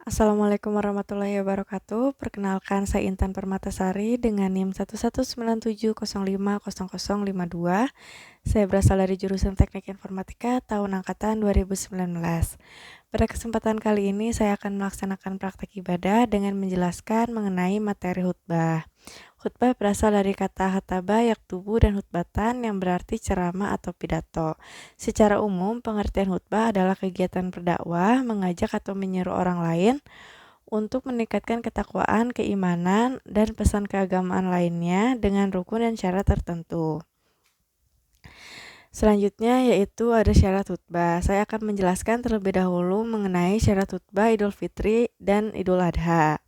Assalamualaikum warahmatullahi wabarakatuh. Perkenalkan, saya Intan Permatasari dengan NIM 11970500052. Saya berasal dari jurusan Teknik Informatika tahun angkatan 2019. Pada kesempatan kali ini saya akan melaksanakan praktek ibadah dengan menjelaskan mengenai materi khutbah. Khutbah berasal dari kata khataba, yaktubu, dan khutbatan yang berarti ceramah atau pidato. Secara umum, pengertian khutbah adalah kegiatan berdakwah, mengajak atau menyeru orang lain untuk meningkatkan ketakwaan, keimanan, dan pesan keagamaan lainnya dengan rukun dan syarat tertentu. Selanjutnya yaitu ada syarat khutbah. Saya akan menjelaskan terlebih dahulu mengenai syarat khutbah Idul Fitri dan Idul Adha.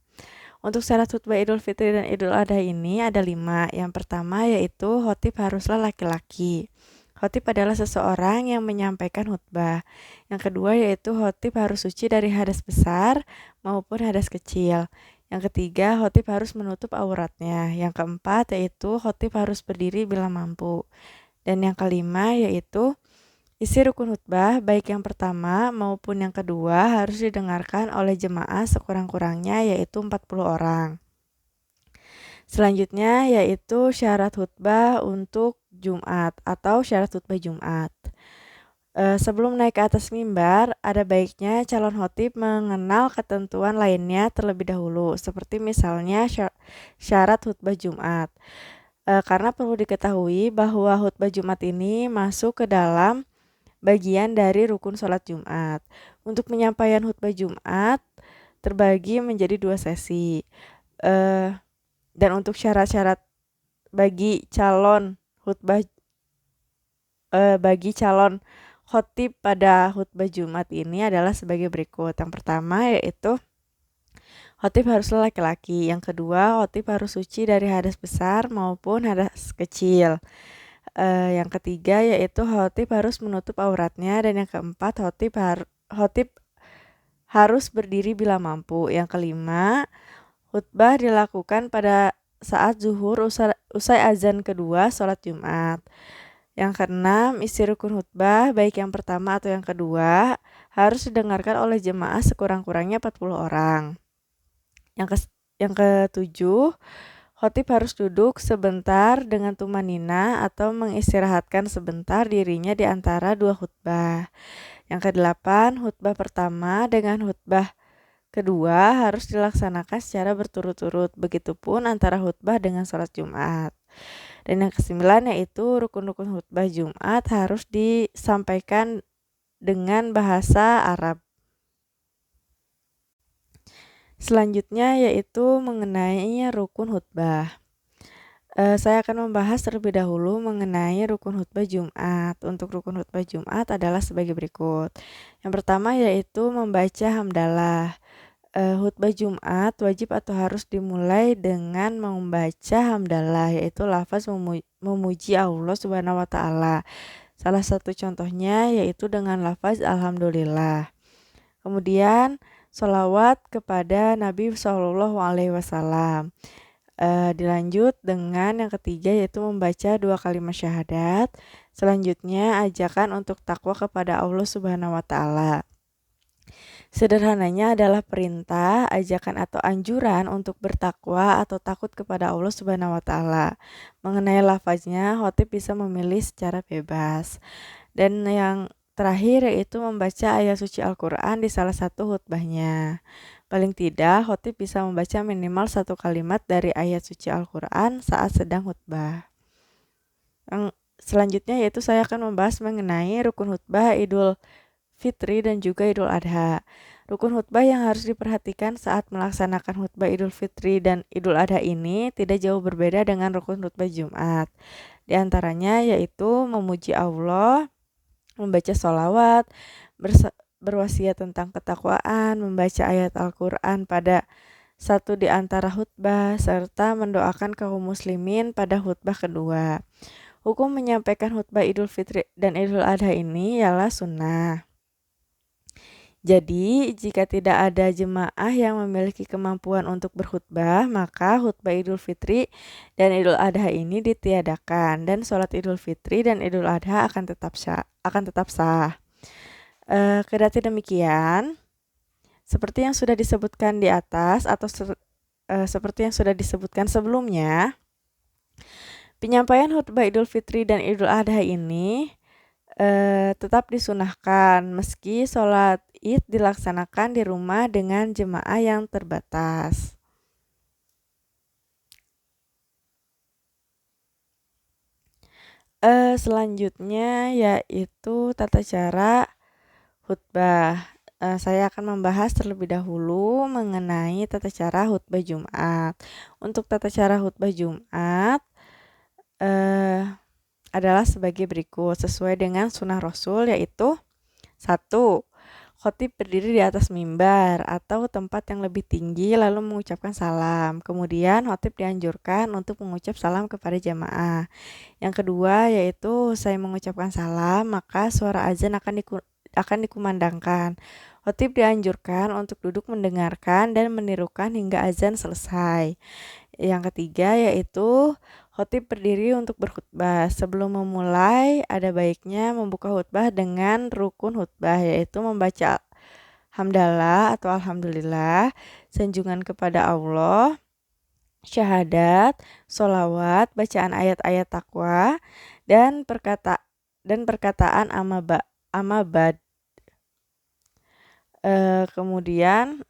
Untuk syarat khutbah Idul Fitri dan Idul Adha ini ada 5. Yang pertama yaitu khotib haruslah laki-laki. Khotib adalah seseorang yang menyampaikan khutbah. Yang kedua yaitu khotib harus suci dari hadas besar maupun hadas kecil. Yang ketiga, khotib harus menutup auratnya. Yang keempat yaitu khotib harus berdiri bila mampu. Dan yang kelima yaitu isi rukun khutbah, baik yang pertama maupun yang kedua, harus didengarkan oleh jemaah sekurang-kurangnya yaitu 40 orang. Selanjutnya yaitu syarat khutbah untuk Jumat atau syarat khutbah Jumat. Sebelum naik ke atas mimbar, ada baiknya calon khotib mengenal ketentuan lainnya terlebih dahulu, seperti misalnya syarat khutbah Jumat. Karena perlu diketahui bahwa khutbah Jumat ini masuk ke dalam bagian dari rukun sholat Jumat. Untuk penyampaian khutbah Jumat terbagi menjadi 2 sesi. Dan untuk syarat-syarat bagi calon khutbah bagi calon khotib pada khutbah Jumat ini adalah sebagai berikut. Yang pertama yaitu khotib haruslah laki-laki. Yang kedua, khotib harus suci dari hadas besar maupun hadas kecil. Yang ketiga yaitu khotib harus menutup auratnya, dan yang keempat khotib harus berdiri bila mampu. Yang kelima, khutbah dilakukan pada saat zuhur usai azan kedua sholat Jumat. Yang keenam, isi rukun khutbah baik yang pertama atau yang kedua harus didengarkan oleh jemaah sekurang-kurangnya 40 orang. Yang ketujuh, khotib harus duduk sebentar dengan tumanina atau mengistirahatkan sebentar dirinya di antara 2 khutbah. Yang kedelapan, khutbah pertama dengan khutbah kedua harus dilaksanakan secara berturut-turut. Begitupun antara khutbah dengan sholat Jumat. Dan yang kesembilan yaitu rukun-rukun khutbah Jumat harus disampaikan dengan bahasa Arab. Selanjutnya yaitu mengenai rukun khutbah. Saya akan membahas terlebih dahulu mengenai rukun khutbah Jumat. Untuk rukun khutbah Jumat adalah sebagai berikut. Yang pertama yaitu membaca hamdalah. Khutbah Jumat wajib atau harus dimulai dengan membaca hamdalah, yaitu lafaz memuji Allah Subhanahu wa taala. Salah satu contohnya yaitu dengan lafaz alhamdulillah. Kemudian sholawat kepada Nabi SAW. Dilanjut dengan yang ketiga yaitu membaca 2 kalimat syahadat. Selanjutnya ajakan untuk takwa kepada Allah Subhanahu wa taala. Sederhananya adalah perintah, ajakan atau anjuran untuk bertakwa atau takut kepada Allah Subhanahu wa taala. Mengenai lafaznya, khotib bisa memilih secara bebas. Dan yang terakhir yaitu membaca ayat suci Al-Qur'an di salah satu khutbahnya. Paling tidak, khotib bisa membaca minimal 1 kalimat dari ayat suci Al-Qur'an saat sedang khutbah. Yang selanjutnya yaitu saya akan membahas mengenai rukun khutbah Idul Fitri dan juga Idul Adha. Rukun khutbah yang harus diperhatikan saat melaksanakan khutbah Idul Fitri dan Idul Adha ini tidak jauh berbeda dengan rukun khutbah Jumat. Di antaranya yaitu memuji Allah, membaca sholawat, berwasiat tentang ketakwaan, membaca ayat Al-Quran pada satu di antara khutbah, serta mendoakan kaum muslimin pada khutbah kedua. Hukum menyampaikan khutbah Idul Fitri dan Idul Adha ini ialah sunnah. Jadi, jika tidak ada jemaah yang memiliki kemampuan untuk berkhutbah, maka khutbah Idul Fitri dan Idul Adha ini ditiadakan, dan sholat Idul Fitri dan Idul Adha akan tetap sah. Kendati demikian, Seperti yang sudah disebutkan di atas atau seperti yang sudah disebutkan sebelumnya, penyampaian khutbah Idul Fitri dan Idul Adha ini tetap disunahkan meski sholat Id dilaksanakan di rumah dengan jemaah yang terbatas. Selanjutnya yaitu tata cara khutbah. Saya akan membahas terlebih dahulu mengenai tata cara khutbah Jumat. Untuk tata cara khutbah Jumat adalah sebagai berikut sesuai dengan sunnah Rasul, yaitu 1. Khotib berdiri di atas mimbar atau tempat yang lebih tinggi lalu mengucapkan salam. Kemudian khotib dianjurkan untuk mengucap salam kepada jamaah. Yang kedua yaitu usai mengucapkan salam maka suara azan akan dikumandangkan. Khotib dianjurkan untuk duduk mendengarkan dan menirukan hingga azan selesai. Yang ketiga yaitu khotib berdiri untuk berkhutbah. Sebelum memulai, ada baiknya membuka khutbah dengan rukun khutbah, yaitu membaca hamdalah atau alhamdulillah, sanjungan kepada Allah, syahadat, sholawat, bacaan ayat-ayat takwa, dan perkataan amabad. Kemudian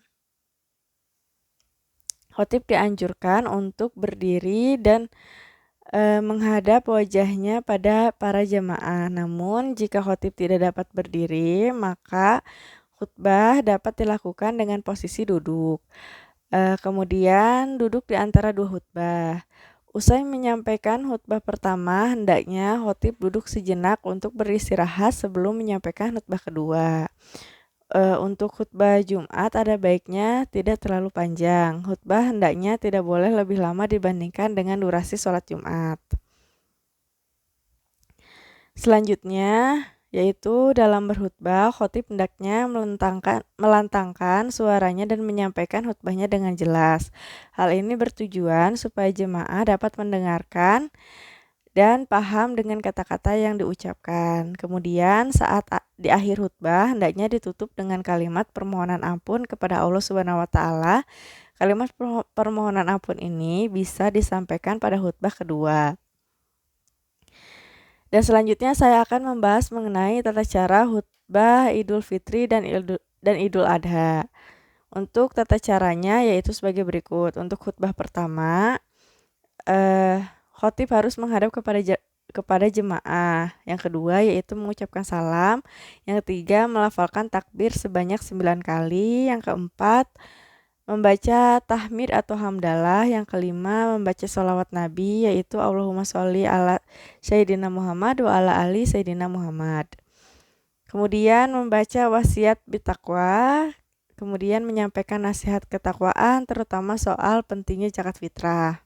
khotib dianjurkan untuk berdiri dan menghadap wajahnya pada para jemaah. Namun jika khotib tidak dapat berdiri, maka khutbah dapat dilakukan dengan posisi duduk. Kemudian duduk di antara dua khutbah. Usai menyampaikan khutbah pertama, hendaknya khotib duduk sejenak untuk beristirahat sebelum menyampaikan khutbah kedua. Untuk khutbah Jumat ada baiknya tidak terlalu panjang. Khutbah hendaknya tidak boleh lebih lama dibandingkan dengan durasi sholat Jumat. Selanjutnya yaitu dalam berkhutbah, khotib hendaknya melantangkan suaranya dan menyampaikan khutbahnya dengan jelas. Hal ini bertujuan supaya jemaah dapat mendengarkan dan paham dengan kata-kata yang diucapkan. Kemudian saat di akhir khutbah hendaknya ditutup dengan kalimat permohonan ampun kepada Allah Subhanahu wa taala. Kalimat permohonan ampun ini bisa disampaikan pada khutbah kedua. Dan selanjutnya saya akan membahas mengenai tata cara khutbah Idul Fitri dan Idul Adha. Untuk tata caranya yaitu sebagai berikut. Untuk khutbah pertama, khotib harus menghadap kepada jemaah. Yang kedua yaitu mengucapkan salam. Yang ketiga melafalkan takbir sebanyak 9 kali. Yang keempat membaca tahmid atau hamdalah. Yang kelima membaca sholawat Nabi yaitu Allahumma sholli ala Sayyidina Muhammad wa ala ali Sayyidina Muhammad. Kemudian membaca wasiat bitaqwa. Kemudian menyampaikan nasihat ketakwaan terutama soal pentingnya zakat fitrah.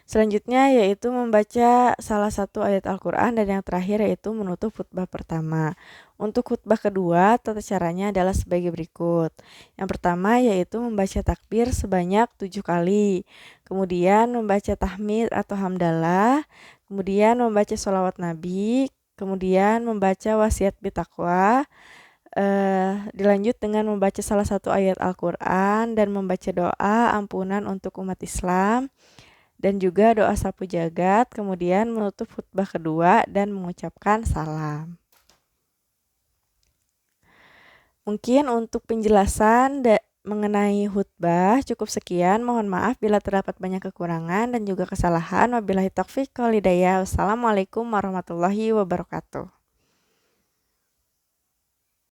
Selanjutnya yaitu membaca salah satu ayat Al-Quran dan yang terakhir yaitu menutup khutbah pertama. Untuk khutbah kedua, tata caranya adalah sebagai berikut. Yang pertama yaitu membaca takbir sebanyak 7 kali. Kemudian membaca tahmid atau hamdalah. Kemudian membaca sholawat Nabi. Kemudian membaca wasiat bitaqwa. Dilanjut dengan membaca salah satu ayat Al-Quran dan membaca doa ampunan untuk umat Islam. Dan juga doa sapu jagat, kemudian menutup khutbah kedua dan mengucapkan salam. Mungkin untuk penjelasan mengenai khutbah cukup sekian. Mohon maaf bila terdapat banyak kekurangan dan juga kesalahan. Wabillahi taufiq wal hidayah. Wassalamualaikum warahmatullahi wabarakatuh.